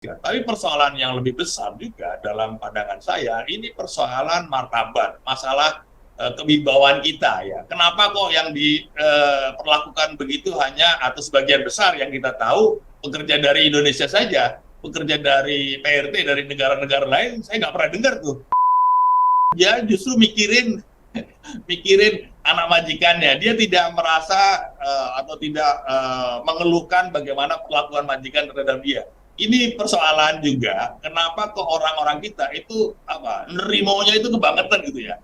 Ya, tapi persoalan yang lebih besar juga dalam pandangan saya, ini persoalan martabat, masalah kewibawaan kita ya. Kenapa kok yang diperlakukan begitu hanya atau sebagian besar yang kita tahu pekerja dari Indonesia saja, pekerja dari PRT dari negara-negara lain, saya nggak pernah dengar tuh. Dia justru mikirin anak majikannya. Dia tidak merasa atau tidak mengeluhkan bagaimana perlakuan majikan terhadap dia. Ini persoalan juga. Kenapa ke orang-orang kita itu apa? Nerimonya itu kebangetan gitu ya.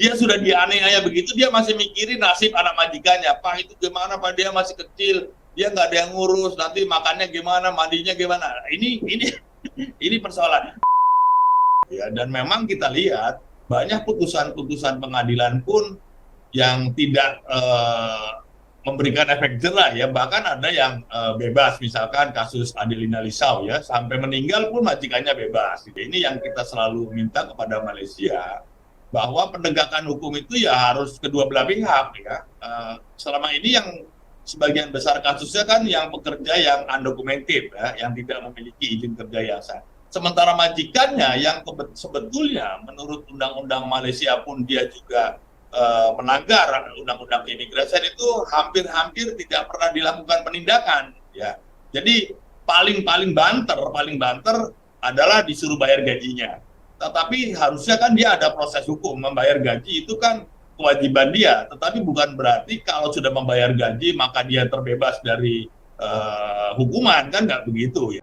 Dia sudah dianiaya begitu, dia masih mikirin nasib anak majikannya. Pak itu gimana? Pak dia masih kecil, dia nggak ada yang ngurus. Nanti makannya gimana? Mandinya gimana? Ini ini persoalan. Ya, dan memang kita lihat banyak putusan-putusan pengadilan pun yang tidak memberikan efek jerah ya, bahkan ada yang bebas, misalkan kasus Adelina Lisau ya, sampai meninggal pun majikannya bebas. Ini yang kita selalu minta kepada Malaysia, bahwa penegakan hukum itu ya harus kedua belah pihak ya. Selama ini yang sebagian besar kasusnya kan yang pekerja yang undocumented ya, yang tidak memiliki izin kerja yang sah. Sementara majikannya yang sebetulnya menurut undang-undang Malaysia pun dia juga melanggar undang-undang keimigrasian itu hampir-hampir tidak pernah dilakukan penindakan ya. Jadi paling banter adalah disuruh bayar gajinya. Tetapi harusnya kan dia ada proses hukum, membayar gaji itu kan kewajiban dia, tetapi bukan berarti kalau sudah membayar gaji maka dia terbebas dari hukuman, kan nggak begitu ya.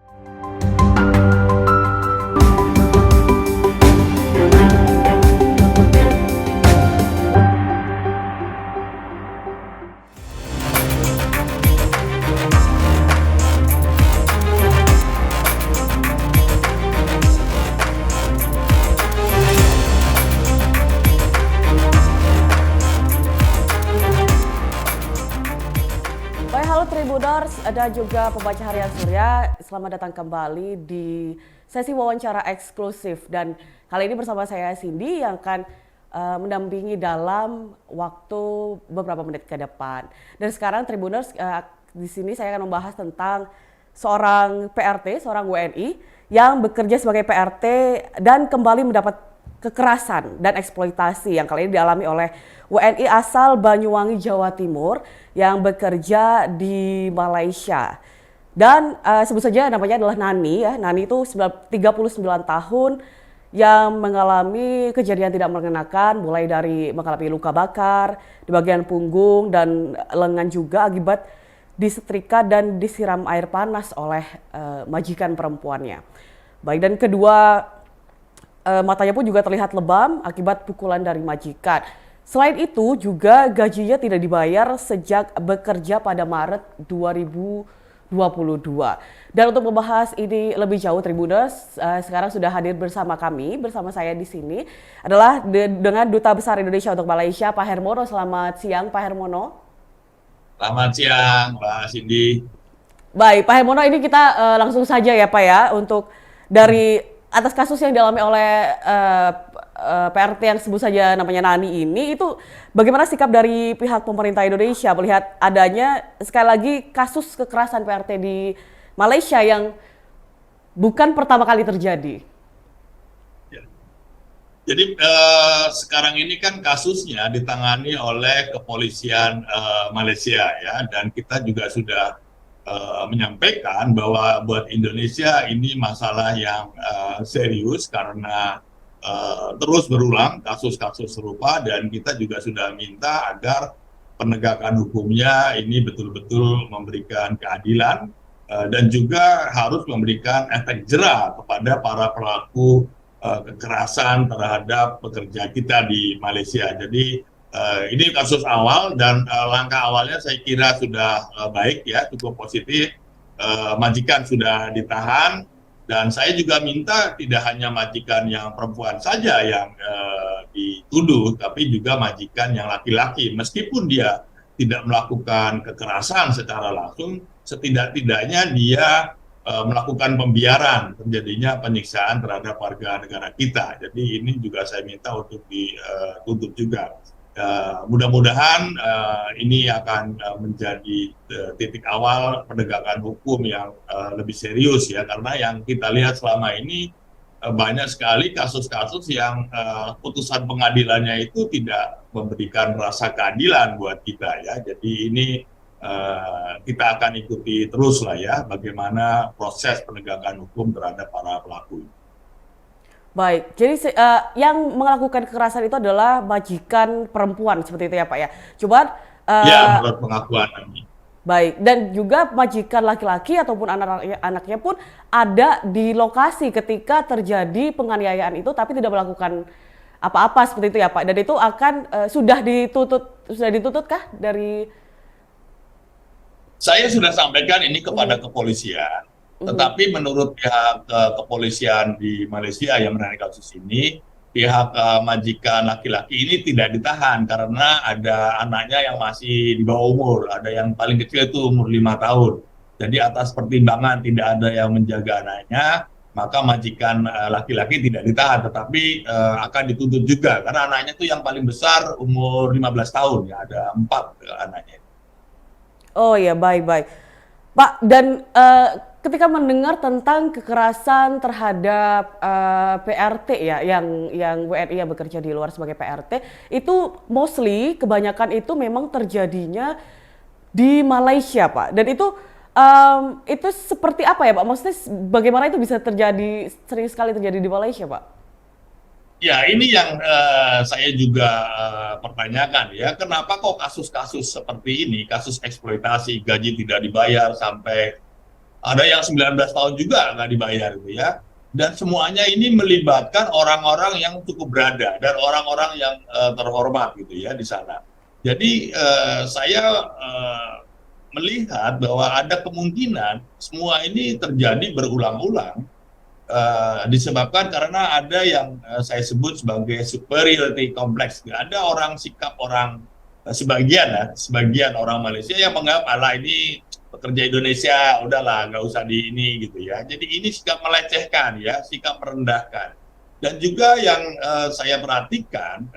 Baik, halo Tribuners dan juga pembaca harian Surya, selamat datang kembali di sesi wawancara eksklusif, dan kali ini bersama saya Cindy yang akan mendampingi dalam waktu beberapa menit ke depan. Dan sekarang Tribuners, di sini saya akan membahas tentang seorang PRT, seorang WNI yang bekerja sebagai PRT dan kembali mendapat kekerasan dan eksploitasi yang kali ini dialami oleh WNI asal Banyuwangi, Jawa Timur yang bekerja di Malaysia. Dan sebut saja namanya adalah Nani ya. Nani itu 39 tahun yang mengalami kejadian tidak mengenakan, mulai dari mengalami luka bakar di bagian punggung dan lengan juga akibat disetrika dan disiram air panas oleh majikan perempuannya. Baik, dan kedua matanya pun juga terlihat lebam akibat pukulan dari majikan. Selain itu juga gajinya tidak dibayar sejak bekerja pada Maret 2022. Dan untuk membahas ini lebih jauh Tribuners, sekarang sudah hadir bersama saya di sini adalah dengan Duta Besar Indonesia untuk Malaysia, Pak Hermono. Selamat siang Pak Hermono. Selamat siang Mbak Cindy. Baik, Pak Hermono, ini kita langsung saja ya Pak ya, untuk dari atas kasus yang dialami oleh PRT yang sebut saja namanya Nani ini, itu bagaimana sikap dari pihak pemerintah Indonesia melihat adanya sekali lagi kasus kekerasan PRT di Malaysia yang bukan pertama kali terjadi? Ya. Jadi sekarang ini kan kasusnya ditangani oleh kepolisian Malaysia ya, dan kita juga sudah menyampaikan bahwa buat Indonesia ini masalah yang serius karena terus berulang kasus-kasus serupa, dan kita juga sudah minta agar penegakan hukumnya ini betul-betul memberikan keadilan dan juga harus memberikan efek jerah kepada para pelaku kekerasan terhadap pekerja kita di Malaysia. Jadi ini kasus awal, dan langkah awalnya saya kira sudah baik ya, cukup positif. Majikan sudah ditahan, dan saya juga minta tidak hanya majikan yang perempuan saja yang dituduh, tapi juga majikan yang laki-laki, meskipun dia tidak melakukan kekerasan secara langsung, setidak-tidaknya dia melakukan pembiaran terjadinya penyiksaan terhadap warga negara kita. Jadi ini juga saya minta untuk ditutup juga. mudah-mudahan ini akan menjadi titik awal penegakan hukum yang lebih serius ya, karena yang kita lihat selama ini banyak sekali kasus-kasus yang putusan pengadilannya itu tidak memberikan rasa keadilan buat kita ya. Jadi ini kita akan ikuti terus lah ya bagaimana proses penegakan hukum terhadap para pelaku ini. Baik, jadi yang melakukan kekerasan itu adalah majikan perempuan seperti itu ya Pak ya. Cuman Ya, eh, menurut pengakuan kami. baik, dan juga majikan laki-laki ataupun anaknya pun ada di lokasi ketika terjadi penganiayaan itu, tapi tidak melakukan apa-apa seperti itu ya Pak. Dan itu akan sudah dituntut kah dari? Saya sudah sampaikan ini kepada Mhm, kepolisian, mhm. tetapi menurut pihak kepolisian di Malaysia yang menangani kasus ini, pihak majikan laki-laki ini tidak ditahan karena ada anaknya yang masih di bawah umur, ada yang paling kecil itu umur 5 tahun. Jadi atas pertimbangan tidak ada yang menjaga anaknya, maka majikan laki-laki tidak ditahan, tetapi akan dituntut juga karena anaknya itu yang paling besar umur 15 tahun, ya ada 4 anaknya. Oh ya, baik-baik. Pak, dan ketika mendengar tentang kekerasan terhadap PRT ya, yang WNI yang bekerja di luar sebagai PRT, itu mostly kebanyakan itu memang terjadinya di Malaysia, Pak. Dan itu seperti apa ya, Pak? Maksudnya bagaimana itu bisa terjadi, sering sekali terjadi di Malaysia, Pak? Ya, ini yang saya juga pertanyakan ya, kenapa kok kasus-kasus seperti ini, kasus eksploitasi, gaji tidak dibayar sampai ada yang 19 tahun juga nggak dibayar gitu ya. Dan semuanya ini melibatkan orang-orang yang cukup berada dan orang-orang yang terhormat gitu ya di sana. Jadi saya melihat bahwa ada kemungkinan semua ini terjadi berulang-ulang disebabkan karena ada yang saya sebut sebagai superiority complex. Ada orang sikap orang sebagian orang Malaysia yang menganggap ala ini pekerja Indonesia, udahlah nggak usah di ini gitu ya. Jadi ini sikap melecehkan ya, sikap merendahkan. Dan juga yang saya perhatikan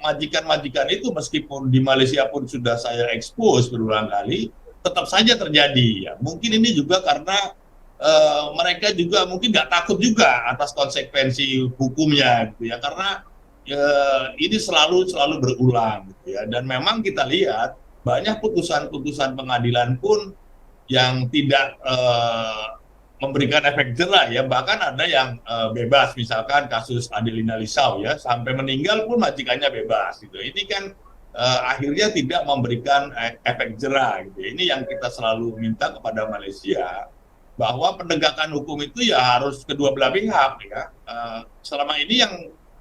majikan-majikan itu meskipun di Malaysia pun sudah saya expose berulang kali, tetap saja terjadi ya. Mungkin ini juga karena mereka juga mungkin nggak takut juga atas konsekuensi hukumnya gitu ya, karena ini selalu berulang gitu ya, dan memang kita lihat banyak putusan-putusan pengadilan pun yang tidak memberikan efek jerah ya, bahkan ada yang bebas, misalkan kasus Adelina Lisau ya, sampai meninggal pun majikannya bebas gitu. Ini kan akhirnya tidak memberikan efek jerah gitu. Ini yang kita selalu minta kepada Malaysia, bahwa penegakan hukum itu ya harus kedua belah pihak ya. Selama ini yang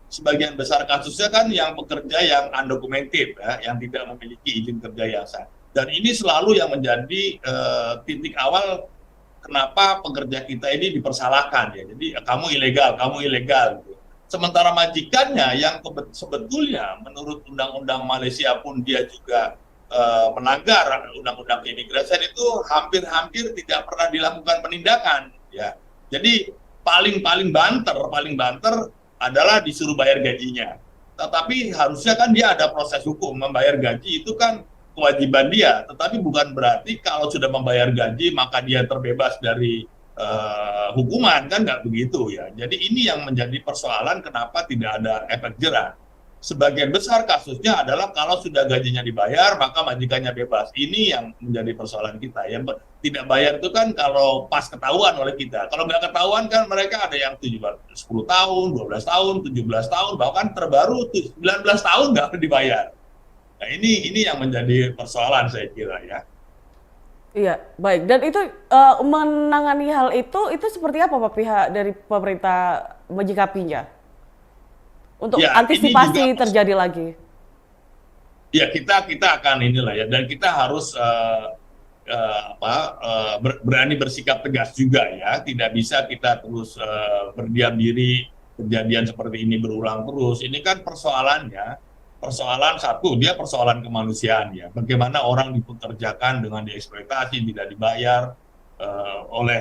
sebagian besar kasusnya kan yang pekerja yang undocumented ya, yang tidak memiliki izin kerja yang sah. Dan ini selalu yang menjadi titik awal kenapa pekerja kita ini dipersalahkan ya. Jadi kamu ilegal gitu. Sementara majikannya yang sebetulnya menurut undang-undang Malaysia pun dia juga melanggar undang-undang keimigrasian itu hampir-hampir tidak pernah dilakukan penindakan ya. Jadi paling banter adalah disuruh bayar gajinya. Tetapi harusnya kan dia ada proses hukum, membayar gaji itu kan kewajiban dia, tetapi bukan berarti kalau sudah membayar gaji maka dia terbebas dari hukuman, kan nggak begitu ya. Jadi ini yang menjadi persoalan kenapa tidak ada efek jerah. Sebagian besar kasusnya adalah kalau sudah gajinya dibayar maka majikannya bebas. Ini yang menjadi persoalan kita. Yang tidak bayar itu kan kalau pas ketahuan oleh kita. Kalau nggak ketahuan kan mereka ada yang 10 tahun, 12 tahun, 17 tahun, bahkan terbaru 19 tahun nggak dibayar. Nah, ini yang menjadi persoalan saya kira ya. Iya, baik. Dan itu menangani hal itu seperti apa Pak pihak dari pemerintah menyikapinya untuk Ya, ini juga antisipasi terjadi lagi? ya kita akan inilah ya, dan kita harus berani bersikap tegas juga ya. Tidak bisa kita terus berdiam diri, kejadian seperti ini berulang terus. Ini kan persoalan satu, dia persoalan kemanusiaan ya. Bagaimana orang dipekerjakan dengan dieksploitasi, tidak dibayar. oleh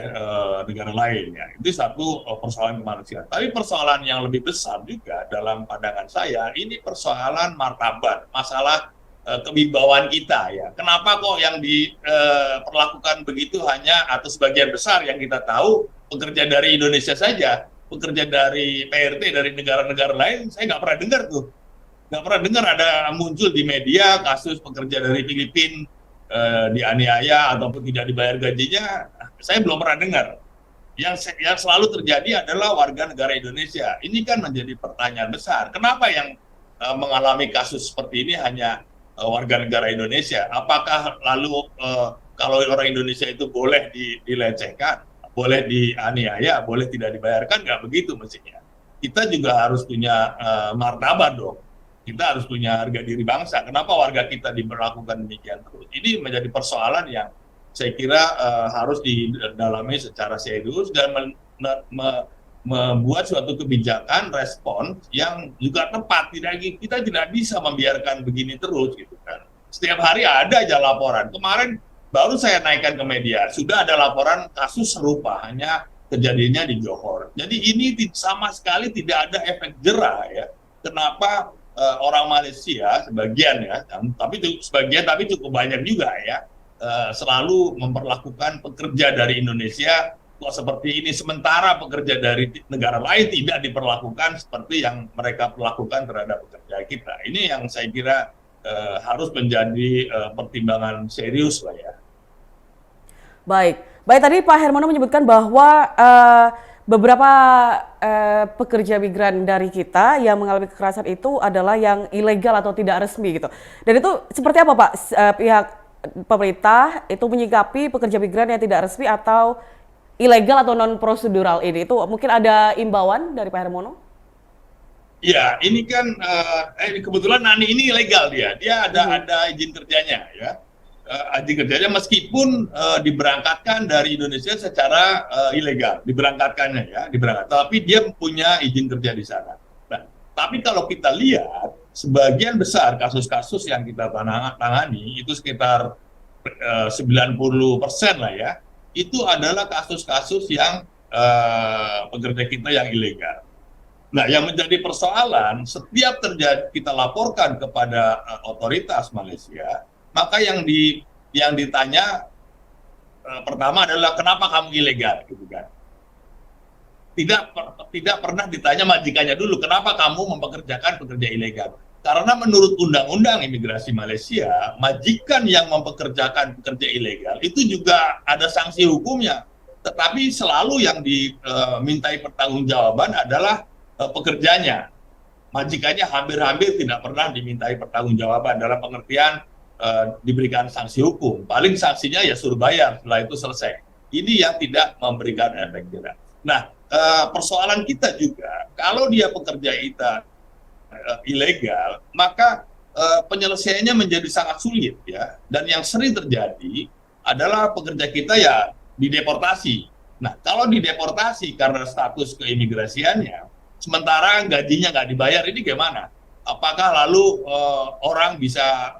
negara lain ya. Itu satu persoalan kemanusiaan. Tapi persoalan yang lebih besar juga dalam pandangan saya ini persoalan martabat, masalah kewibawaan kita ya. Kenapa kok yang diperlakukan begitu hanya atau sebagian besar yang kita tahu pekerja dari Indonesia saja, pekerja dari PRT dari negara-negara lain saya nggak pernah dengar tuh, nggak pernah dengar ada muncul di media kasus pekerja dari Filipina dianiaya ataupun tidak dibayar gajinya, saya belum pernah dengar. Yang selalu terjadi adalah warga negara Indonesia. Ini kan menjadi pertanyaan besar. Kenapa yang mengalami kasus seperti ini hanya warga negara Indonesia? Apakah lalu kalau orang Indonesia itu boleh dilecehkan, boleh dianiaya, boleh tidak dibayarkan? Nggak begitu mestinya. Kita juga harus punya martabat dong. Kita harus punya harga diri bangsa. Kenapa warga kita diberlakukan demikian terus? Ini menjadi persoalan yang saya kira harus didalami secara serius dan membuat suatu kebijakan respon yang juga tepat. Kita tidak bisa membiarkan begini terus gitu kan. Setiap hari ada aja laporan. Kemarin baru saya naikkan ke media, sudah ada laporan kasus serupa, hanya kejadiannya di Johor. Jadi ini sama sekali tidak ada efek jera ya. Kenapa orang Malaysia sebagian ya, tapi cukup banyak juga ya, selalu memperlakukan pekerja dari Indonesia kok seperti ini, sementara pekerja dari negara lain tidak diperlakukan seperti yang mereka perlakukan terhadap pekerja kita. Ini yang saya kira harus menjadi pertimbangan serius lah ya. Baik, tadi Pak Hermono menyebutkan bahwa beberapa pekerja migran dari kita yang mengalami kekerasan itu adalah yang ilegal atau tidak resmi gitu. Dan itu seperti apa Pak, pihak pemerintah itu menyikapi pekerja migran yang tidak resmi atau ilegal atau non prosedural ini? Itu mungkin ada imbauan dari Pak Hermono? Ya, ini kan kebetulan Nani ini ilegal dia ada izin kerjanya ya. Izin kerjanya meskipun diberangkatkan dari Indonesia secara ilegal, tapi dia punya izin kerja di sana. Nah, tapi kalau kita lihat sebagian besar kasus-kasus yang kita tangani itu sekitar 90% lah ya, itu adalah kasus-kasus yang pekerja kita yang ilegal. Nah, yang menjadi persoalan setiap terjadi kita laporkan kepada otoritas Malaysia, maka yang ditanya pertama adalah kenapa kamu ilegal, gitu kan? Tidak pernah ditanya majikannya dulu kenapa kamu mempekerjakan pekerja ilegal. Karena menurut Undang-Undang Imigrasi Malaysia, majikan yang mempekerjakan pekerja ilegal itu juga ada sanksi hukumnya. Tetapi selalu yang dimintai pertanggungjawaban adalah pekerjanya. Majikannya hampir-hampir tidak pernah dimintai pertanggungjawaban dalam pengertian diberikan sanksi hukum. Paling sanksinya ya suruh bayar, setelah itu selesai. Ini yang tidak memberikan efek jera. Nah, persoalan kita juga, kalau dia pekerja kita ilegal, maka penyelesaiannya menjadi sangat sulit ya. Dan yang sering terjadi adalah pekerja kita ya dideportasi. Nah, kalau dideportasi karena status keimigrasiannya, sementara gajinya nggak dibayar, ini gimana? Apakah lalu orang bisa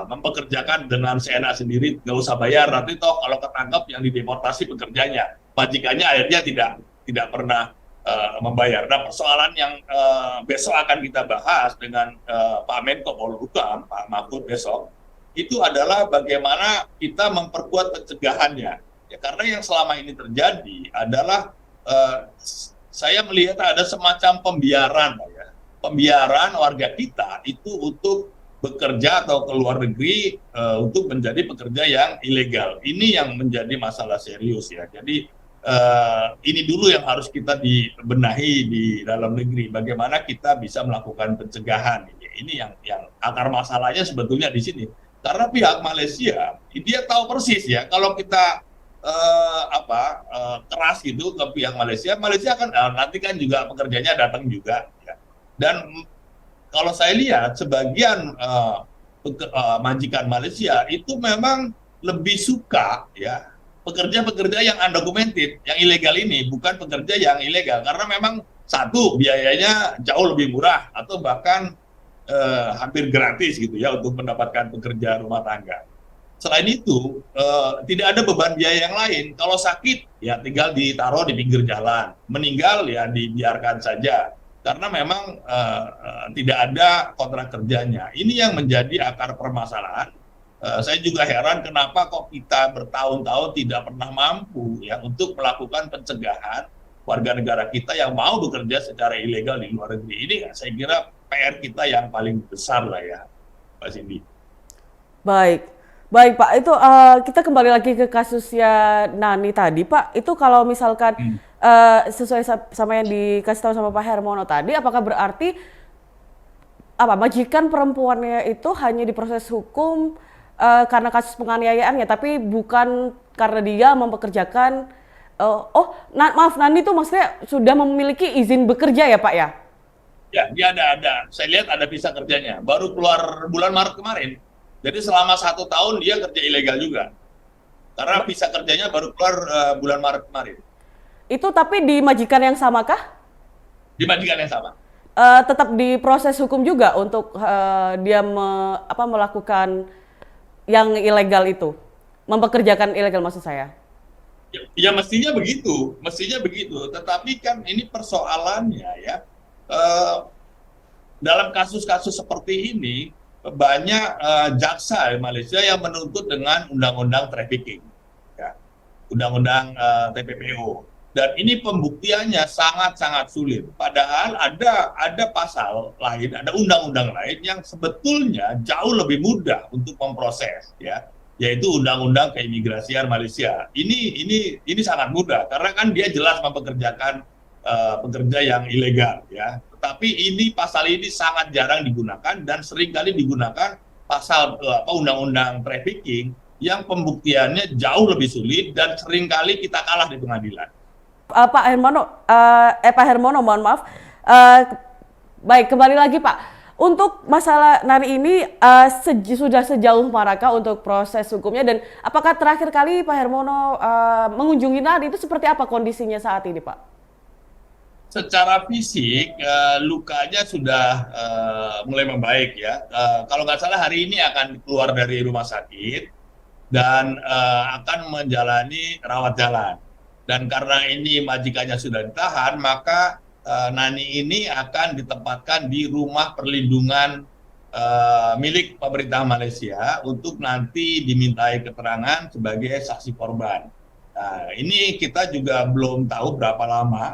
mempekerjakan dengan seenak sendiri, nggak usah bayar, nanti toh kalau ketangkap yang dideportasi pekerjanya, majikannya akhirnya tidak pernah membayar. Nah, persoalan yang besok akan kita bahas dengan Pak Menko Polhukam, Pak Mahfud besok, itu adalah bagaimana kita memperkuat pencegahannya. Ya, karena yang selama ini terjadi adalah saya melihat ada semacam pembiaran warga kita itu untuk bekerja atau ke luar negeri untuk menjadi pekerja yang ilegal. Ini yang menjadi masalah serius ya. Jadi ini dulu yang harus kita dibenahi di dalam negeri. Bagaimana kita bisa melakukan pencegahan. Ini yang akar masalahnya sebetulnya di sini. Karena pihak Malaysia dia tahu persis ya kalau kita keras gitu ke pihak Malaysia kan nanti kan juga pekerjanya datang juga ya. Dan kalau saya lihat sebagian majikan Malaysia itu memang lebih suka ya pekerja-pekerja yang undocumented, yang ilegal ini, bukan pekerja yang ilegal, karena memang satu biayanya jauh lebih murah atau bahkan hampir gratis gitu ya untuk mendapatkan pekerja rumah tangga. Selain itu, tidak ada beban biaya yang lain. Kalau sakit, ya tinggal ditaruh di pinggir jalan. Meninggal, ya dibiarkan saja. Karena memang tidak ada kontrak kerjanya. Ini yang menjadi akar permasalahan. Saya juga heran kenapa kok kita bertahun-tahun tidak pernah mampu ya untuk melakukan pencegahan warga negara kita yang mau bekerja secara ilegal di luar negeri. Ini saya kira PR kita yang paling besar lah ya, Pak Cindy. Baik, baik Pak. Itu kita kembali lagi ke kasusnya Nani tadi, Pak. Itu kalau misalkan Hmm. sesuai sama yang dikasih tahu sama Pak Hermono tadi, apakah berarti apa majikan perempuannya itu hanya diproses hukum karena kasus penganiayaannya, tapi bukan karena dia mempekerjakan maaf, Nani itu maksudnya sudah memiliki izin bekerja ya, Pak ya? Ya, dia ada. Saya lihat ada visa kerjanya. Baru keluar bulan Maret kemarin. Jadi selama 1 tahun dia kerja ilegal juga. Karena visa kerjanya baru keluar bulan Maret kemarin. Itu tapi di majikan yang samakah? Di majikan yang sama. Tetap diproses hukum juga untuk dia melakukan yang ilegal itu, mempekerjakan ilegal maksud saya. Ya mestinya begitu. Tetapi kan ini persoalannya ya, dalam kasus-kasus seperti ini banyak jaksa di Malaysia yang menuntut dengan undang-undang trafficking, ya, undang-undang TPPO. Dan ini pembuktiannya sangat-sangat sulit. Padahal ada pasal lain, ada undang-undang lain yang sebetulnya jauh lebih mudah untuk memproses, ya, yaitu Undang-Undang Keimigrasian Malaysia. Ini sangat mudah karena kan dia jelas mempekerjakan pekerja yang ilegal, ya. Tetapi pasal ini sangat jarang digunakan dan seringkali digunakan pasal Undang-Undang Trafficking yang pembuktiannya jauh lebih sulit dan seringkali kita kalah di pengadilan. Pak Hermono, mohon maaf. Baik, kembali lagi Pak. Untuk masalah Nani ini sudah sejauh manakah untuk proses hukumnya, dan apakah terakhir kali Pak Hermono mengunjungi Nani itu seperti apa kondisinya saat ini, Pak? Secara fisik lukanya sudah mulai membaik ya. Kalau nggak salah hari ini akan keluar dari rumah sakit dan akan menjalani rawat jalan. Dan karena ini majikannya sudah ditahan, maka Nani ini akan ditempatkan di rumah perlindungan milik pemerintah Malaysia untuk nanti dimintai keterangan sebagai saksi korban. Nah, ini kita juga belum tahu berapa lama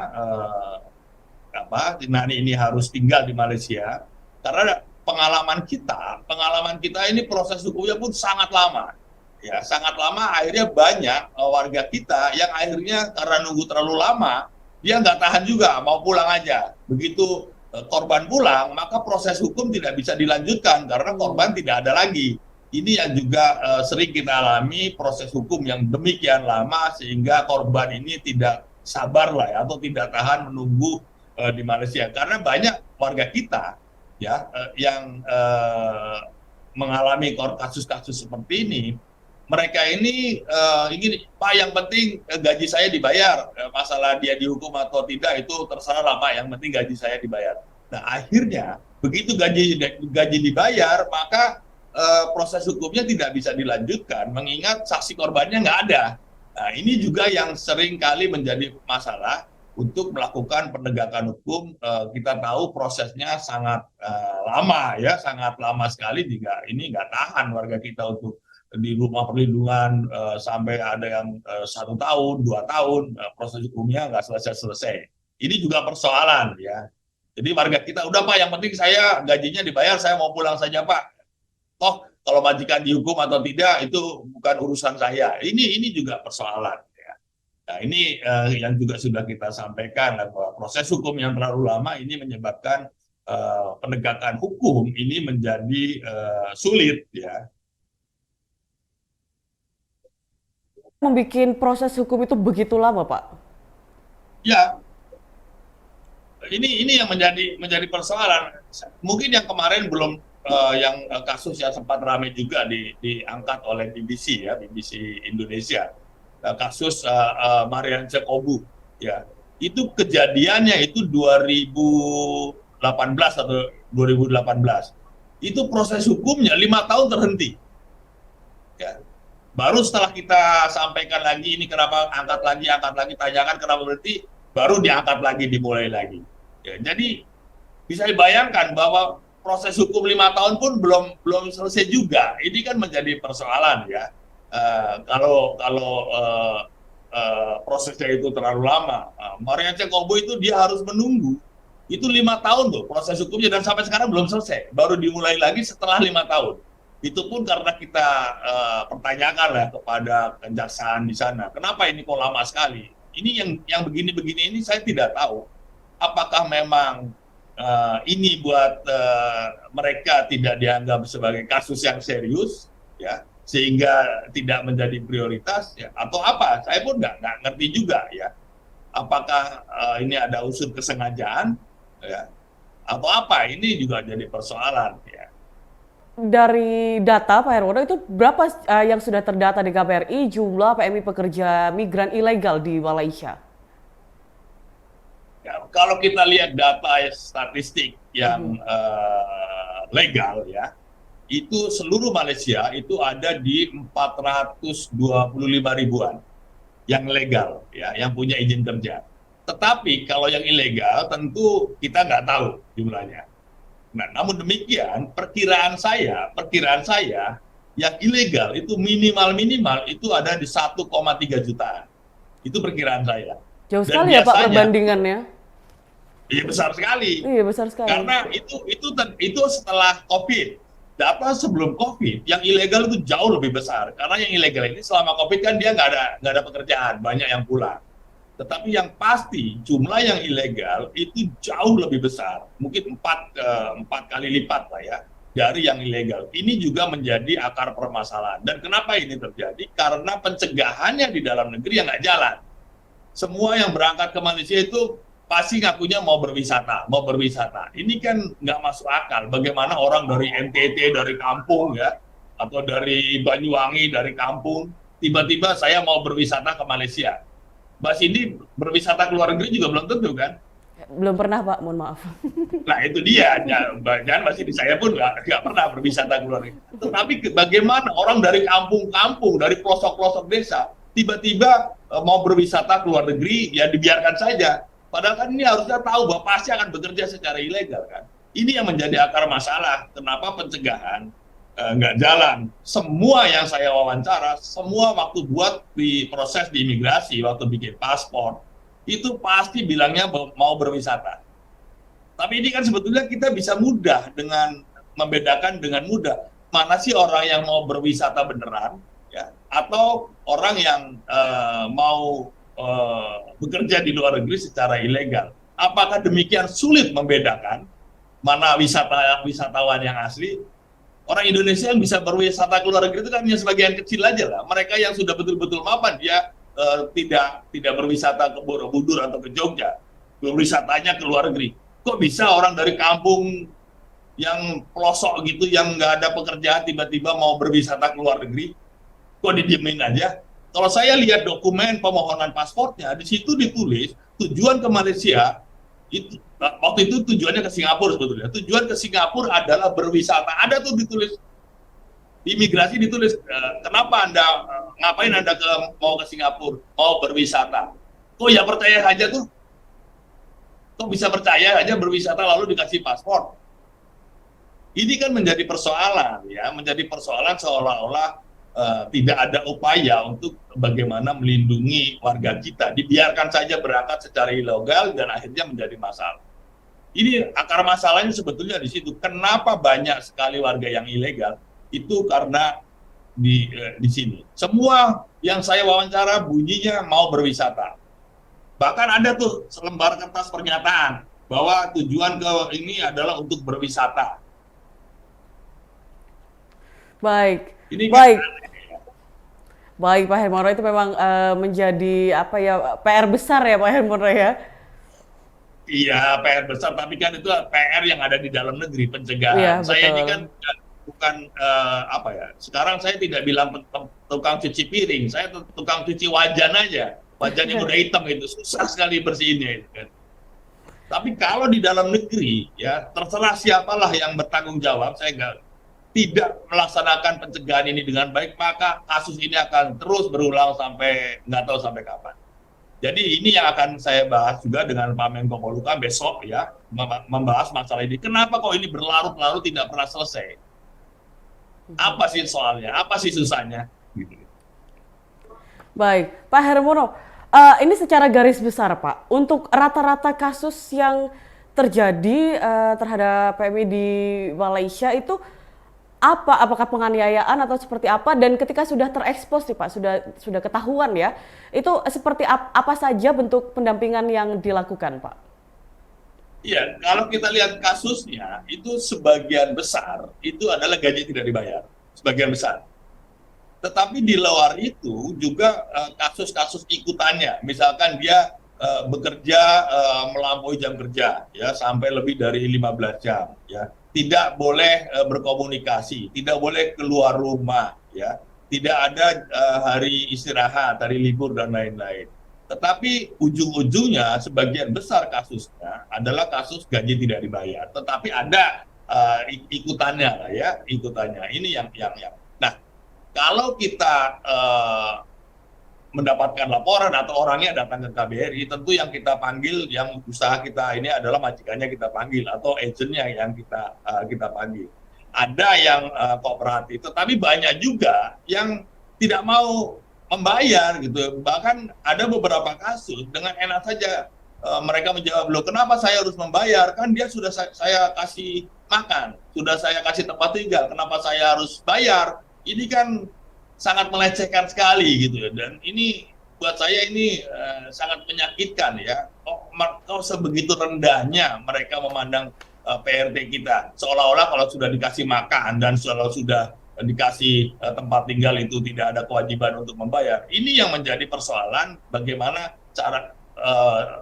Nani ini harus tinggal di Malaysia, karena pengalaman kita ini proses hukumnya pun sangat lama. Ya, sangat lama, akhirnya banyak warga kita yang akhirnya karena nunggu terlalu lama, dia nggak tahan juga, mau pulang aja. Begitu korban pulang, maka proses hukum tidak bisa dilanjutkan karena korban tidak ada lagi. Ini yang juga sering kita alami, proses hukum yang demikian lama sehingga korban ini tidak sabar lah ya, atau tidak tahan menunggu di Malaysia. Karena banyak warga kita ya yang mengalami kasus-kasus seperti ini. Mereka ini ingin, Pak, yang penting gaji saya dibayar. Masalah dia dihukum atau tidak itu terserah lah Pak, yang penting gaji saya dibayar. Nah akhirnya begitu gaji dibayar, maka proses hukumnya tidak bisa dilanjutkan, mengingat saksi korbannya nggak ada. Nah ini juga yang sering kali menjadi masalah untuk melakukan penegakan hukum. Kita tahu prosesnya sangat lama ya, sangat lama sekali. Ini nggak tahan warga kita untuk di rumah perlindungan sampai ada yang 1 tahun, 2 tahun, proses hukumnya nggak selesai. Ini juga persoalan ya. Jadi warga kita, udah Pak, yang penting saya gajinya dibayar, saya mau pulang saja Pak. Toh kalau majikan dihukum atau tidak itu bukan urusan saya. Ini juga persoalan. Ya. Nah ini yang juga sudah kita sampaikan, bahwa proses hukum yang terlalu lama ini menyebabkan penegakan hukum ini menjadi sulit ya. Membuat proses hukum itu begitu lama, Pak? Ya, ini yang menjadi persoalan. Mungkin yang kemarin belum yang kasus yang sempat ramai juga diangkat oleh BBC ya, BBC Indonesia, kasus Marian Jacobu ya. Itu kejadiannya itu 2018 atau 2018. Itu proses hukumnya 5 tahun terhenti. Ya. Baru setelah kita sampaikan lagi ini kenapa angkat lagi, tanyakan kenapa berhenti, baru diangkat lagi, dimulai lagi. Ya, jadi bisa dibayangkan bahwa proses hukum 5 tahun pun belum selesai juga. Ini kan menjadi persoalan ya. Kalau prosesnya itu terlalu lama, Maria Cengkobo itu dia harus menunggu itu 5 tahun loh proses hukumnya dan sampai sekarang belum selesai. Baru dimulai lagi setelah 5 tahun. Itu pun karena kita pertanyakan lah kepada kejaksaan di sana, kenapa ini kok lama sekali? Ini yang begini-begini ini saya tidak tahu. Apakah memang ini buat mereka tidak dianggap sebagai kasus yang serius, ya, sehingga tidak menjadi prioritas, ya, atau apa? Saya pun nggak ngerti juga, ya. Apakah ini ada unsur kesengajaan, ya, atau apa? Ini juga jadi persoalan, ya. Dari data Pak Hermono itu berapa yang sudah terdata di KBRI jumlah PMI pekerja migran ilegal di Malaysia? Ya, kalau kita lihat data statistik yang legal, ya, itu seluruh Malaysia itu ada di 425 ribuan yang legal, ya, yang punya izin kerja. Tetapi kalau yang ilegal tentu kita nggak tahu jumlahnya. Nah, namun demikian perkiraan saya yang ilegal itu minimal itu ada di 1,3 jutaan. Itu perkiraan saya. Jauh Dan sekali ya Pak biasanya, perbandingannya. iya besar sekali. Iya besar sekali. Karena itu setelah COVID. Data sebelum COVID, yang ilegal itu jauh lebih besar. Karena yang ilegal ini selama COVID kan dia nggak ada pekerjaan, banyak yang pulang. Tetapi yang pasti jumlah yang ilegal itu jauh lebih besar, mungkin empat kali lipat lah ya dari yang ilegal. Ini juga menjadi akar permasalahan. Dan kenapa ini terjadi? Karena pencegahannya di dalam negeri yang nggak jalan. Semua yang berangkat ke Malaysia itu pasti ngakunya mau berwisata. Ini kan nggak masuk akal. Bagaimana orang dari NTT, dari kampung ya, atau dari Banyuwangi, dari kampung, tiba-tiba saya mau berwisata ke Malaysia. Mbak Cindy berwisata ke luar negeri juga belum tentu kan? Belum pernah Pak, mohon maaf. Nah itu dia, jangan Mbak Cindy, saya pun nggak pernah berwisata ke luar negeri. Tetapi bagaimana orang dari kampung-kampung, dari pelosok-pelosok desa, tiba-tiba mau berwisata ke luar negeri, ya dibiarkan saja. Padahal kan ini harusnya tahu bahwa pasti akan bekerja secara ilegal kan. Ini yang menjadi akar masalah. Kenapa pencegahan nggak jalan. Semua yang saya wawancara, semua waktu buat di proses di imigrasi, waktu bikin paspor, itu pasti bilangnya mau berwisata. Tapi ini kan sebetulnya kita bisa mudah dengan membedakan dengan mudah. Mana sih orang yang mau berwisata beneran, ya, atau orang yang mau bekerja di luar negeri secara ilegal. Apakah demikian sulit membedakan mana wisatawan yang asli? Orang Indonesia yang bisa berwisata ke luar negeri itu kan hanya sebagian kecil aja lah. Mereka yang sudah betul-betul mapan dia tidak berwisata ke Borobudur atau ke Jogja, berwisatanya ke luar negeri. Kok bisa orang dari kampung yang pelosok gitu, yang nggak ada pekerjaan, tiba-tiba mau berwisata ke luar negeri? Kok didiemin aja? Kalau saya lihat dokumen permohonan pasportnya, di situ ditulis tujuan ke Malaysia. Waktu itu tujuannya ke Singapura sebetulnya. Tujuan ke Singapura adalah berwisata. Ada tuh ditulis di imigrasi, ditulis kenapa Anda ngapain Anda mau ke Singapura, mau berwisata. Kok ya percaya aja tuh. Kok bisa percaya aja berwisata lalu dikasih paspor. Ini kan menjadi persoalan ya, menjadi persoalan seolah-olah tidak ada upaya untuk bagaimana melindungi warga kita, dibiarkan saja berangkat secara ilegal dan akhirnya menjadi masalah. Ini akar masalahnya sebetulnya di situ. Kenapa banyak sekali warga yang ilegal? Itu karena di sini. Semua yang saya wawancara bunyinya mau berwisata. Bahkan ada tuh selembar kertas pernyataan bahwa tujuan ke ini adalah untuk berwisata. Baik. Ini Baik. kan, Baik Pak Hermono, itu memang menjadi apa ya PR besar ya Pak Hermono ya. iya, PR besar, tapi kan itu PR yang ada di dalam negeri, pencegahan. Iya, Saya ini betul. kan bukan apa ya, sekarang saya tidak bilang tukang cuci piring, saya tukang cuci wajan aja. Wajan yang udah hitam itu, susah sekali bersihinnya itu kan. Tapi kalau di dalam negeri, ya terserah siapalah yang bertanggung jawab, saya tidak melaksanakan pencegahan ini dengan baik, maka kasus ini akan terus berulang sampai nggak tahu sampai kapan. Jadi ini yang akan saya bahas juga dengan Pak Menko Polhukam besok ya, membahas masalah ini. Kenapa kok ini berlarut-larut tidak pernah selesai? Apa sih soalnya? Apa sih susahnya? Gitu. Baik, Pak Hermono, ini secara garis besar Pak, untuk rata-rata kasus yang terjadi terhadap PMI di Malaysia itu apa? Apakah penganiayaan atau seperti apa? Dan ketika sudah terekspos nih Pak, sudah ketahuan ya, itu seperti apa saja bentuk pendampingan yang dilakukan Pak? Iya, kalau kita lihat kasusnya, itu sebagian besar itu adalah gaji tidak dibayar, sebagian besar. Tetapi di luar itu juga kasus-kasus ikutannya, misalkan dia bekerja melampaui jam kerja, ya sampai lebih dari 15 jam, ya tidak boleh berkomunikasi, tidak boleh keluar rumah, ya tidak ada hari istirahat, hari libur dan lain-lain. Tetapi ujung-ujungnya sebagian besar kasusnya adalah kasus gaji tidak dibayar, tetapi ada ikutannya lah ya, ikutannya. Ini yang. Nah, kalau kita mendapatkan laporan atau orangnya datang ke KBRI, tentu yang kita panggil, yang usaha kita ini adalah majikannya kita panggil atau agentnya yang kita panggil. Ada yang kooperatif, tetapi banyak juga yang tidak mau membayar gitu. Bahkan ada beberapa kasus dengan enak saja mereka menjawab, loh kenapa saya harus membayar? Kan dia sudah saya kasih makan, sudah saya kasih tempat tinggal, kenapa saya harus bayar? Ini kan sangat melecehkan sekali gitu ya. Dan ini buat saya ini sangat menyakitkan ya. Kok sebegitu rendahnya mereka memandang PRT kita, seolah-olah kalau sudah dikasih makan dan sudah dikasih tempat tinggal itu tidak ada kewajiban untuk membayar. Ini yang menjadi persoalan bagaimana cara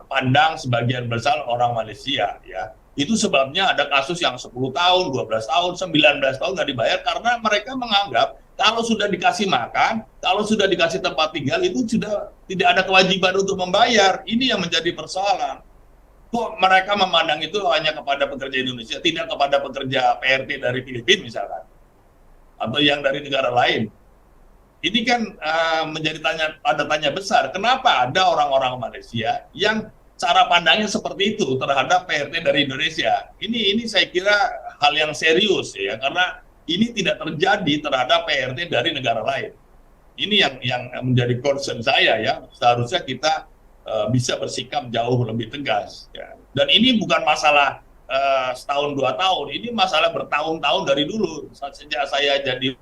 pandang sebagian besar orang Malaysia ya. Itu sebabnya ada kasus yang 10 tahun, 12 tahun, 19 tahun nggak dibayar karena mereka menganggap kalau sudah dikasih makan, kalau sudah dikasih tempat tinggal, itu sudah tidak ada kewajiban untuk membayar. Ini yang menjadi persoalan. Kok mereka memandang itu hanya kepada pekerja Indonesia, tidak kepada pekerja PRT dari Filipina misalkan, atau yang dari negara lain. Ini kan menjadi tanya besar. Kenapa ada orang-orang Malaysia yang cara pandangnya seperti itu terhadap PRT dari Indonesia? Ini saya kira hal yang serius ya, karena ini tidak terjadi terhadap PRT dari negara lain. Ini yang menjadi concern saya ya. Seharusnya kita bisa bersikap jauh lebih tegas. Ya. Dan ini bukan masalah setahun 2 tahun, ini masalah bertahun-tahun dari dulu. Sejak saya jadi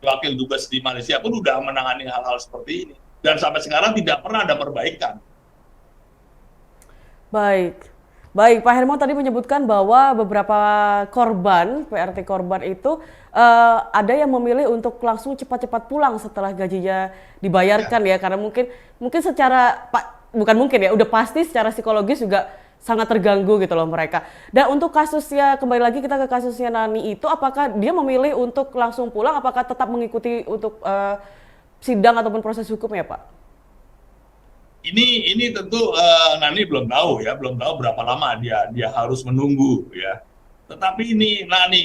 wakil dubes di Malaysia pun sudah menangani hal-hal seperti ini. Dan sampai sekarang tidak pernah ada perbaikan. Baik. Baik, Pak Hermo tadi menyebutkan bahwa beberapa korban, PRT korban itu ada yang memilih untuk langsung cepat-cepat pulang setelah gajinya dibayarkan ya, karena mungkin secara bukan mungkin ya, udah pasti secara psikologis juga sangat terganggu gitu loh mereka. Dan untuk kasusnya, kembali lagi kita ke kasusnya Nani itu, apakah dia memilih untuk langsung pulang, apakah tetap mengikuti untuk sidang ataupun proses hukumnya, Pak? Ini tentu Nani belum tahu ya, belum tahu berapa lama dia harus menunggu ya. Tetapi Nani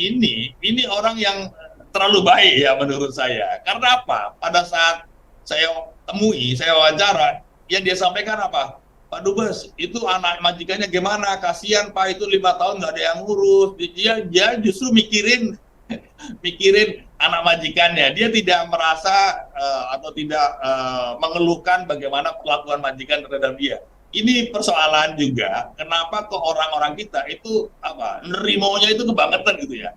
ini orang yang terlalu baik ya menurut saya. Karena apa? Pada saat saya temui, saya wawancara, yang dia sampaikan apa? Pak Dubes, itu anak majikannya gimana? Kasihan Pak, itu 5 tahun nggak ada yang ngurus. Dia justru mikirin anak majikannya. Dia tidak merasa atau tidak mengeluhkan bagaimana perlakuan majikan terhadap dia. Ini persoalan juga. Kenapa kok orang-orang kita itu nerimonya itu kebangetan gitu ya.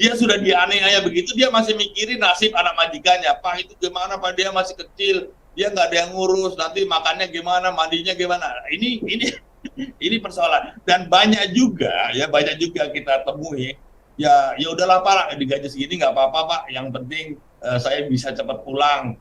Dia sudah dianiaya begitu, dia masih mikirin nasib anak majikannya. Pak itu gimana Pak, dia masih kecil, dia nggak ada yang ngurus, nanti makannya gimana, mandinya gimana. Ini persoalan. Dan banyak juga kita temui. Ya udahlah Pak, digaji segini nggak apa-apa Pak, yang penting saya bisa cepat pulang,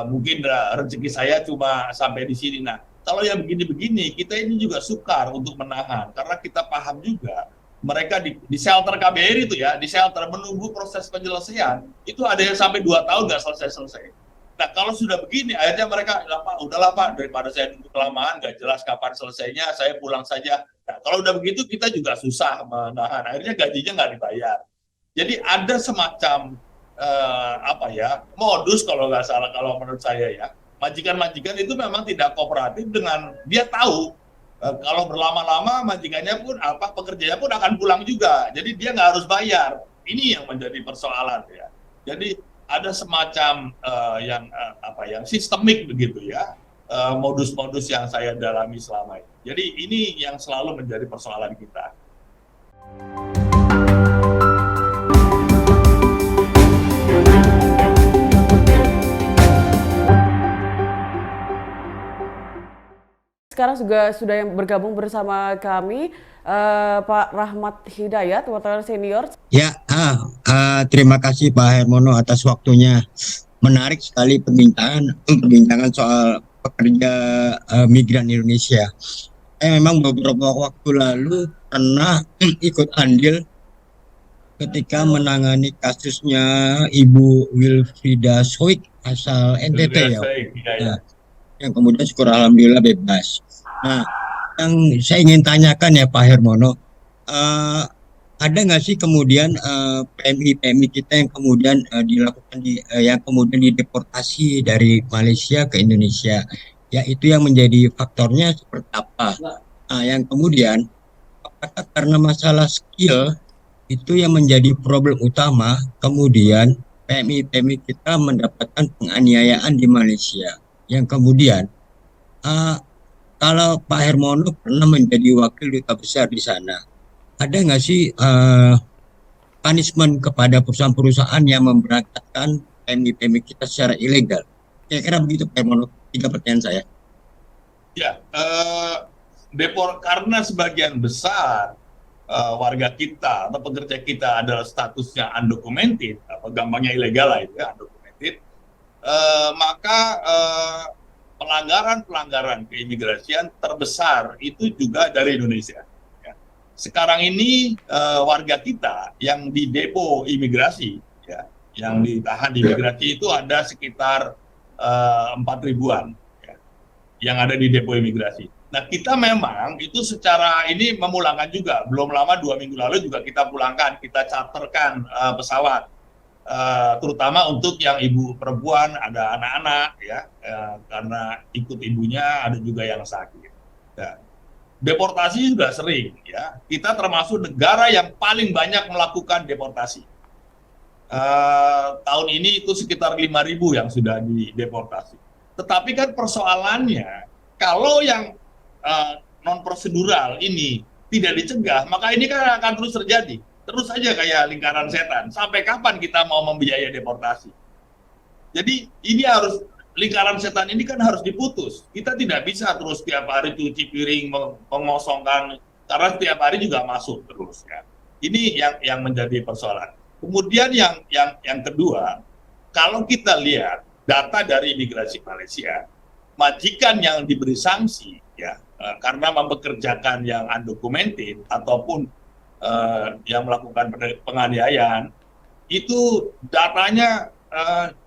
mungkin rezeki saya cuma sampai di sini. Nah kalau yang begini-begini kita ini juga sukar untuk menahan, karena kita paham juga mereka di shelter KBRI itu ya, di shelter menunggu proses penyelesaian itu ada yang sampai 2 tahun nggak selesai. Nah kalau sudah begini akhirnya mereka udahlah Pak, daripada saya nunggu kelamaan nggak jelas kapan selesainya, saya pulang saja. Nah, kalau udah begitu kita juga susah menahan, akhirnya gajinya nggak dibayar. Jadi ada semacam apa ya, modus kalau nggak salah kalau menurut saya ya. Majikan-majikan itu memang tidak kooperatif dengan dia tahu kalau berlama-lama majikannya pun apa pekerjanya pun akan pulang juga. Jadi dia nggak harus bayar. Ini yang menjadi persoalan ya. Jadi ada semacam apa yang sistemik begitu ya, modus-modus yang saya dalami selama ini. Jadi ini yang selalu menjadi persoalan kita. Sekarang juga sudah yang bergabung bersama kami Pak Rahmat Hidayat, wartawan senior. Ya, terima kasih Pak Hermono atas waktunya. Menarik sekali perbincangan soal pekerja migran Indonesia. Memang beberapa waktu lalu pernah ikut andil ketika menangani kasusnya Ibu Wilfrida Soik asal NTT ya. Nah, yang kemudian syukur alhamdulillah bebas. Nah, yang saya ingin tanyakan ya Pak Hermono, ada nggak sih kemudian PMI kita yang kemudian yang kemudian dideportasi dari Malaysia ke Indonesia, ya itu yang menjadi faktornya seperti apa? Nah, yang kemudian apakah karena masalah skill itu yang menjadi problem utama, kemudian PMI kita mendapatkan penganiayaan di Malaysia, yang kemudian kalau Pak Hermono pernah menjadi wakil duta besar di sana, ada nggak sih punishment kepada perusahaan-perusahaan yang memberangkatkan PMI kita secara ilegal? Kira-kira begitu Pak Hermono. 3 pertanyaan saya. Ya, karena sebagian besar warga kita atau pekerja kita adalah statusnya undocumented, atau gampangnya ilegal lah itu ya, undocumented, maka pelanggaran keimigrasian terbesar itu juga dari Indonesia. Ya. Sekarang ini warga kita yang di depo imigrasi, ya, yang ditahan di imigrasi itu ada sekitar 4.000-an ya, yang ada di depo imigrasi. Nah kita memang itu secara ini memulangkan juga. Belum lama 2 minggu lalu juga kita pulangkan, kita charterkan pesawat. Terutama untuk yang ibu perempuan, ada anak-anak ya, karena ikut ibunya, ada juga yang sakit. Ya. Deportasi sudah sering ya. Kita termasuk negara yang paling banyak melakukan deportasi. Tahun ini itu sekitar 5.000 yang sudah dideportasi. Tetapi kan persoalannya kalau yang non prosedural ini tidak dicegah, maka ini kan akan terus terjadi. Terus saja kayak lingkaran setan. Sampai kapan kita mau membiayai deportasi? Jadi ini harus, lingkaran setan ini kan harus diputus. Kita tidak bisa terus tiap hari cuci piring, mengosongkan, karena tiap hari juga masuk terus ya. Ini yang menjadi persoalan. Kemudian yang kedua, kalau kita lihat data dari imigrasi Malaysia, majikan yang diberi sanksi ya karena mempekerjakan yang undocumented ataupun yang melakukan penganiayaan, itu datanya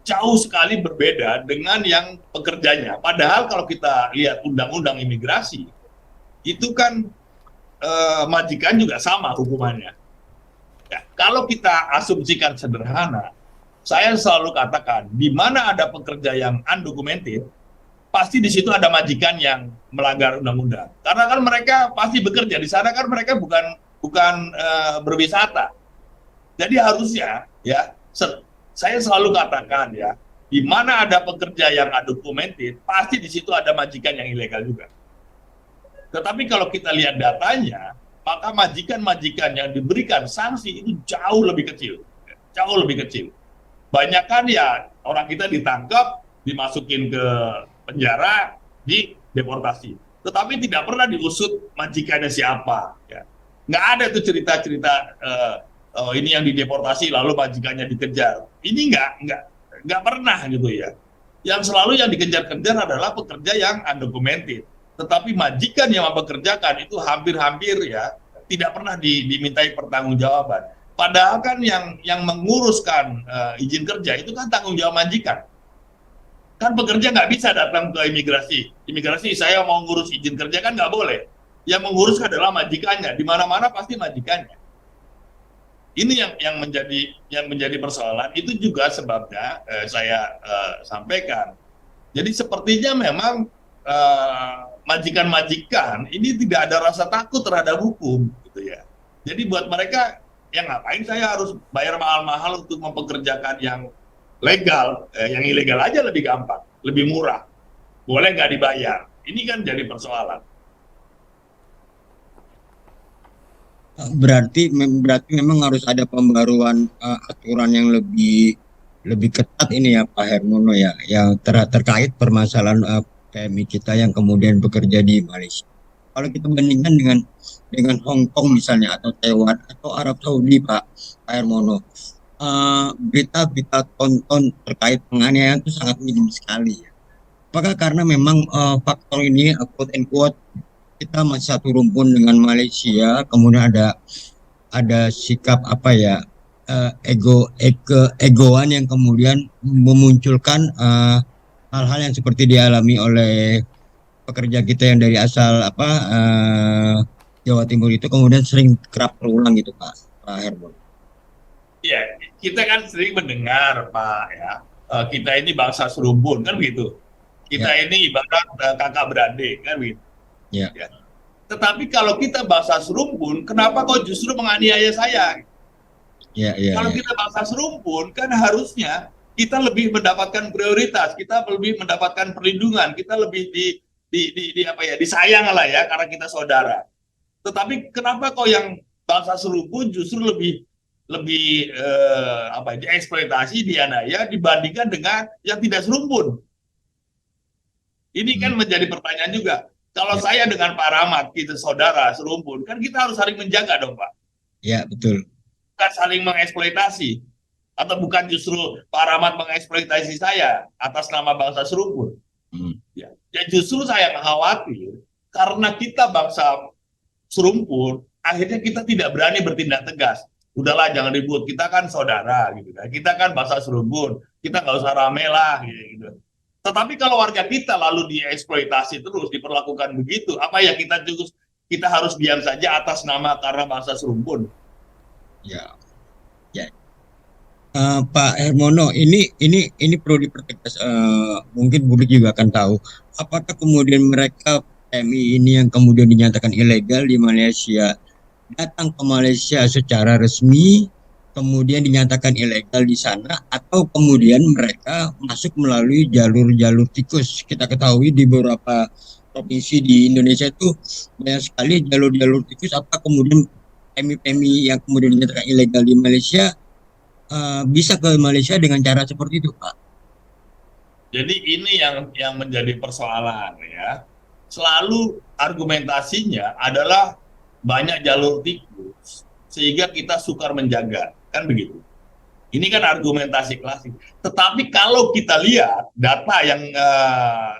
jauh sekali berbeda dengan yang pekerjanya. Padahal kalau kita lihat undang-undang imigrasi, itu kan majikan juga sama hukumannya. Ya, kalau kita asumsikan sederhana, saya selalu katakan, di mana ada pekerja yang undocumented, pasti di situ ada majikan yang melanggar undang-undang. Karena kan mereka pasti bekerja di sana, kan mereka bukan berwisata. Jadi harusnya ya, saya selalu katakan ya, di mana ada pekerja yang undocumented, pasti di situ ada majikan yang ilegal juga. Tetapi kalau kita lihat datanya, maka majikan-majikan yang diberikan sanksi itu jauh lebih kecil. Jauh lebih kecil. Banyak kan ya orang kita ditangkap, dimasukin ke penjara, dideportasi. Tetapi tidak pernah diusut majikannya siapa. Ya. Nggak ada tuh cerita-cerita ini yang dideportasi lalu majikannya dikejar. Ini nggak pernah gitu ya. Yang selalu yang dikejar-kejar adalah pekerja yang undocumented. Tetapi majikan yang mempekerjakan itu hampir-hampir ya tidak pernah dimintai pertanggungjawaban. Padahal kan yang menguruskan izin kerja itu kan tanggung jawab majikan. Kan pekerja nggak bisa datang ke imigrasi. Imigrasi saya mau ngurus izin kerja kan nggak boleh. Yang mengurus adalah majikannya. Di mana-mana pasti majikannya. Ini yang menjadi persoalan. Itu juga sebabnya saya sampaikan. Jadi sepertinya memang majikan-majikan ini tidak ada rasa takut terhadap hukum, gitu ya. Jadi buat mereka, yang ngapain saya harus bayar mahal-mahal untuk mempekerjakan yang legal, yang ilegal aja lebih gampang, lebih murah, boleh nggak dibayar. Ini kan jadi persoalan. Berarti memang harus ada pembaruan aturan yang lebih ketat ini ya Pak Hermono ya, yang terkait permasalahan PMI kita yang kemudian bekerja di Malaysia. Kalau kita bandingkan dengan Hong Kong misalnya, atau Taiwan atau Arab Saudi, Pak Hermono, berita-berita tonton terkait penganiayaan itu sangat minim sekali ya. Apakah karena memang faktor ini quote and quote kita masih satu rumpun dengan Malaysia, kemudian ada sikap apa ya, egoan yang kemudian memunculkan hal-hal yang seperti dialami oleh pekerja kita yang dari asal Jawa Timur itu, kemudian sering kerap terulang gitu Pak Herbon. Ya, kita kan sering mendengar, Pak, ya, kita ini bangsa serumpun, kan begitu. Kita Ya, ini ibarat kakak beradik, kan begitu. ya, Ya. Tetapi kalau kita bangsa serumpun, kenapa kok justru menganiaya saya? ya, ya, Kalau ya, kita bangsa serumpun, kan harusnya kita lebih mendapatkan prioritas, kita lebih mendapatkan perlindungan, kita lebih disayang lah ya, karena kita saudara. Tetapi kenapa kok yang bangsa serumpun justru lebih lebih dieksploitasi, dianiaya dibandingkan dengan yang tidak serumpun? Ini kan menjadi pertanyaan juga. Kalau ya, saya dengan Pak Rahmat, kita saudara serumpun, kan kita harus saling menjaga dong, Pak. ya, betul. Bukan saling mengeksploitasi. Atau bukan justru Pak Rahmat mengeksploitasi saya atas nama bangsa serumpun. Hmm. Ya, justru saya khawatir karena kita bangsa serumpun, akhirnya kita tidak berani bertindak tegas. Udahlah, jangan ribut, kita kan saudara gitu kan. Kita kan bangsa serumpun, kita nggak usah rame lah gitu. Tetapi kalau warga kita lalu dieksploitasi terus, diperlakukan begitu, apa ya kita harus diam saja atas nama karena bangsa serumpun? Ya, ya. Pak Hermono, ini perlu dipertegas. Mungkin publik juga akan tahu, apakah kemudian mereka PMI ini yang kemudian dinyatakan ilegal di Malaysia datang ke Malaysia secara resmi, kemudian dinyatakan ilegal di sana, atau kemudian mereka masuk melalui jalur-jalur tikus. Kita ketahui di beberapa provinsi di Indonesia itu banyak sekali jalur-jalur tikus. Apa kemudian PMI-PMI yang kemudian dinyatakan ilegal di Malaysia bisa ke Malaysia dengan cara seperti itu, Pak? Jadi ini yang menjadi persoalan ya. Selalu argumentasinya adalah banyak jalur tikus sehingga kita sukar menjaga, kan begitu. Ini kan argumentasi klasik. Tetapi kalau kita lihat data yang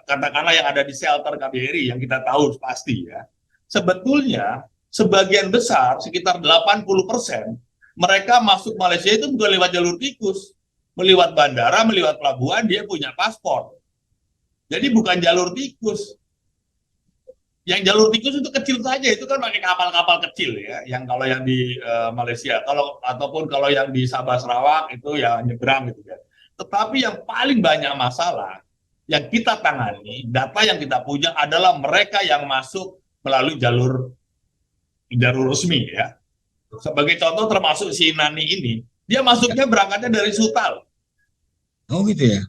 katakanlah yang ada di shelter KBRI yang kita tahu pasti ya, sebetulnya sebagian besar sekitar 80% mereka masuk Malaysia itu bukan lewat jalur tikus, melewat bandara, melewat pelabuhan, dia punya paspor. Jadi bukan jalur tikus. Yang jalur tikus itu kecil saja, itu kan pakai kapal-kapal kecil ya, yang kalau yang di Malaysia, ataupun kalau yang di Sabah Sarawak itu ya nyebrang gitu ya. Tetapi yang paling banyak masalah yang kita tangani, data yang kita punya adalah mereka yang masuk melalui jalur resmi ya. Sebagai contoh termasuk si Nani ini, dia masuknya berangkatnya dari Sutal. Oh gitu ya.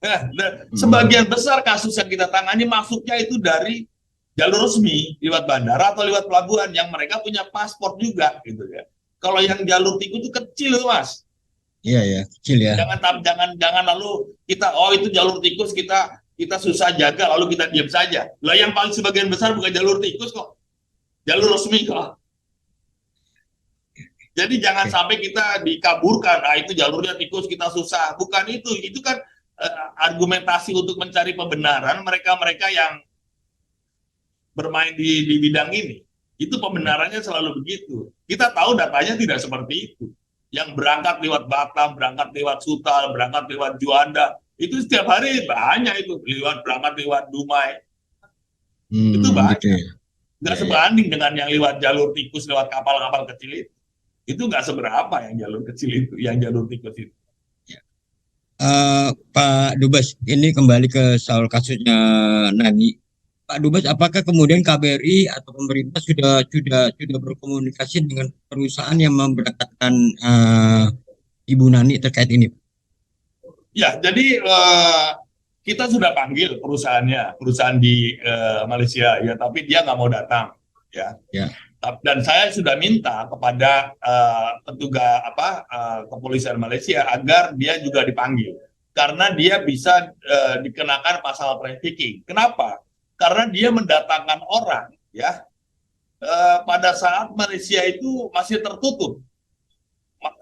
Nah, sebagian besar kasus yang kita tangani masuknya itu dari jalur resmi, lewat bandara atau lewat pelabuhan yang mereka punya paspor juga gitu ya. Kalau yang jalur tikus itu kecil, Mas. Iya ya, kecil ya. Jangan lalu kita itu jalur tikus, kita susah jaga lalu kita diam saja. Lah yang paling sebagian besar bukan jalur tikus kok. Jalur resmi kok. Jadi jangan sampai kita dikaburkan, itu jalurnya tikus kita susah. Bukan itu kan argumentasi untuk mencari pembenaran mereka-mereka yang bermain di bidang ini. Itu pembenarannya selalu begitu. Kita tahu datanya tidak seperti itu. Yang berangkat lewat Batam, berangkat lewat Sutal, berangkat lewat Juanda, itu setiap hari banyak itu. Berangkat lewat Dumai. Itu banyak. Gitu ya. Nggak Ya, ya. sebanding dengan yang lewat jalur tikus, lewat kapal-kapal kecil itu. Itu nggak seberapa yang jalur kecil itu, yang jalur tikus itu. Pak Dubes, ini kembali ke soal kasusnya Nani. Pak Dubes, apakah kemudian KBRI atau pemerintah sudah berkomunikasi dengan perusahaan yang memberangkatkan Ibu Nani terkait ini? Ya, jadi kita sudah panggil perusahaan di Malaysia ya, tapi dia nggak mau datang ya. Ya. Dan saya sudah minta kepada petugas kepolisian Malaysia agar dia juga dipanggil karena dia bisa dikenakan pasal trafficking. Kenapa? Karena dia mendatangkan orang ya pada saat Malaysia itu masih tertutup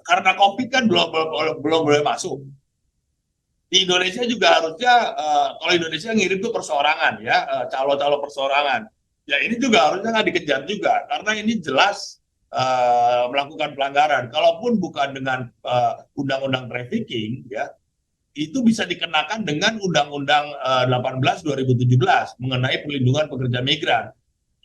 karena COVID kan belum boleh masuk. Di Indonesia juga harusnya kalau Indonesia ngirim tuh perseorangan ya, calo-calo perseorangan. Ya ini juga harusnya nggak dikejar juga karena ini jelas melakukan pelanggaran. Kalaupun bukan dengan undang-undang trafficking ya, itu bisa dikenakan dengan undang-undang 18 2017 mengenai perlindungan pekerja migran.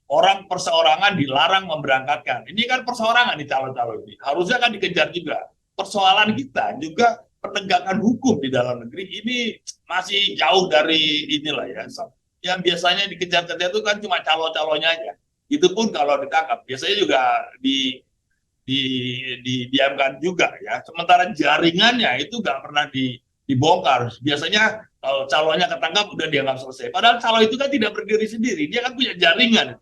Orang perseorangan dilarang memberangkatkan. Ini kan perseorangan di calo-calo ini. Harusnya kan dikejar juga. Persoalan kita juga penegakan hukum di dalam negeri ini masih jauh dari inilah ya. Yang biasanya dikejar-kejar itu kan cuma calo-calonya aja. Itu pun kalau ditangkap, biasanya juga didiamkan juga ya. Sementara jaringannya itu nggak pernah dibongkar. Biasanya kalau calonnya ketangkap udah dianggap selesai. Padahal calon itu kan tidak berdiri sendiri, dia kan punya jaringan.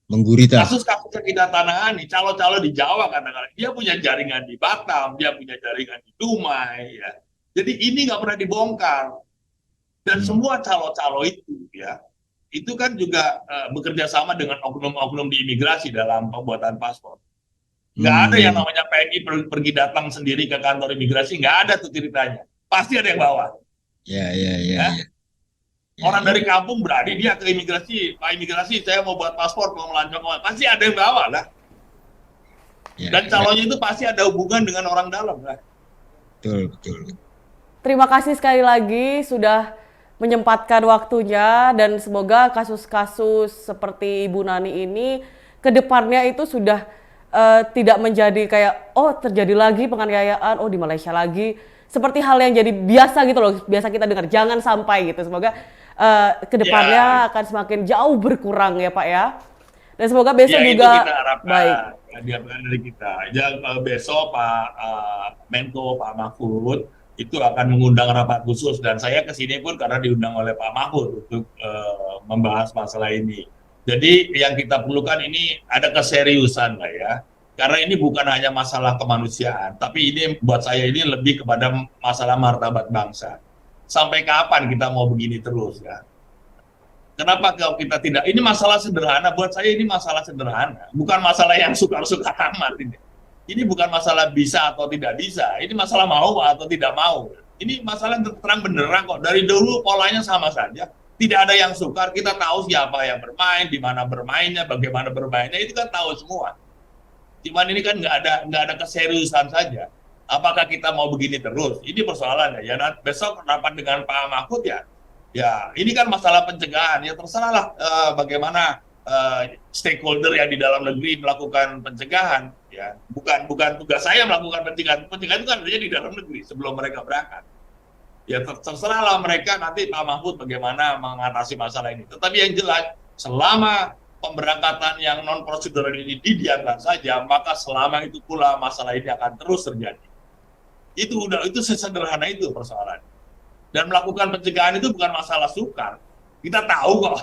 Menggurita. Kasus-kasus yang kita tangani, calon-calon di Jawa kadang-kadang dia punya jaringan di Batam, dia punya jaringan di Dumai, ya. Jadi ini nggak pernah dibongkar. Dan semua calon-calon itu, ya, itu kan juga bekerja sama dengan oknum-oknum di imigrasi dalam pembuatan paspor. Nggak ada yang namanya PNI pergi datang sendiri ke kantor imigrasi, nggak ada tuh ceritanya. Pasti ada yang bawa. Ya. Orang dari kampung berani dia ke imigrasi, Pak imigrasi saya mau buat paspor, mau melancong, pasti ada yang bawa lah. Dan calonnya itu pasti ada hubungan dengan orang dalam lah. Betul. Terima kasih sekali lagi sudah menyempatkan waktunya dan semoga kasus-kasus seperti Ibu Nani ini ke depannya itu sudah tidak menjadi kayak terjadi lagi penganiayaan, di Malaysia lagi. Seperti hal yang jadi biasa gitu loh, biasa kita dengar. Jangan sampai gitu. Semoga kedepannya akan semakin jauh berkurang ya Pak ya. Dan semoga besok juga kita harapkan, baik. Diharapkan dari kita. Besok Pak Menko Pak Mahfud itu akan mengundang rapat khusus dan saya kesini pun karena diundang oleh Pak Mahfud untuk membahas masalah ini. Jadi yang kita perlukan ini ada keseriusan lah ya. Karena ini bukan hanya masalah kemanusiaan, tapi ini buat saya ini lebih kepada masalah martabat bangsa. Sampai kapan kita mau begini terus ya? Kenapa kalau kita tidak? Ini masalah sederhana, buat saya ini masalah sederhana. Bukan masalah yang suka-suka amat ini. Ini bukan masalah bisa atau tidak bisa. Ini masalah mau atau tidak mau. Ini masalah terang benderang kok. Dari dulu polanya sama saja. Tidak ada yang sukar, kita tahu siapa yang bermain, di mana bermainnya, bagaimana bermainnya, itu kan tahu semua. Cuman ini kan nggak ada keseriusan saja. Apakah kita mau begini terus? Ini persoalannya. Ya besok rapat dengan Pak Mahfud ya ini kan masalah pencegahan. Ya terserahlah bagaimana stakeholder yang di dalam negeri melakukan pencegahan. Ya bukan tugas saya melakukan pencegahan. Pencegahan itu kan terjadi di dalam negeri sebelum mereka berangkat. Ya terserahlah mereka nanti Pak Mahfud bagaimana mengatasi masalah ini. Tetapi yang jelas selama pemberangkatan yang non prosedural ini didiamkan saja, maka selama itu pula masalah ini akan terus terjadi. Itu sesederhana itu persoalan. Dan melakukan pencegahan itu bukan masalah sukar. Kita tahu kok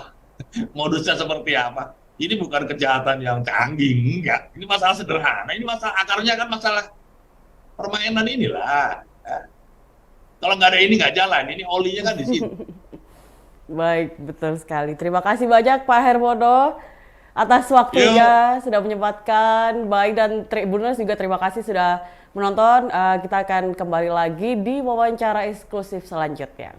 modusnya seperti apa. Ini bukan kejahatan yang canggih, enggak. Ini masalah sederhana. Ini masalah akarnya kan masalah permainan inilah. Ya. Kalau nggak ada ini nggak jalan. Ini olinya kan di sini. Baik, betul sekali. Terima kasih banyak Pak Hermono atas waktunya sudah menyempatkan. Baik, dan Tribuners juga terima kasih sudah menonton. Kita akan kembali lagi di wawancara eksklusif selanjutnya.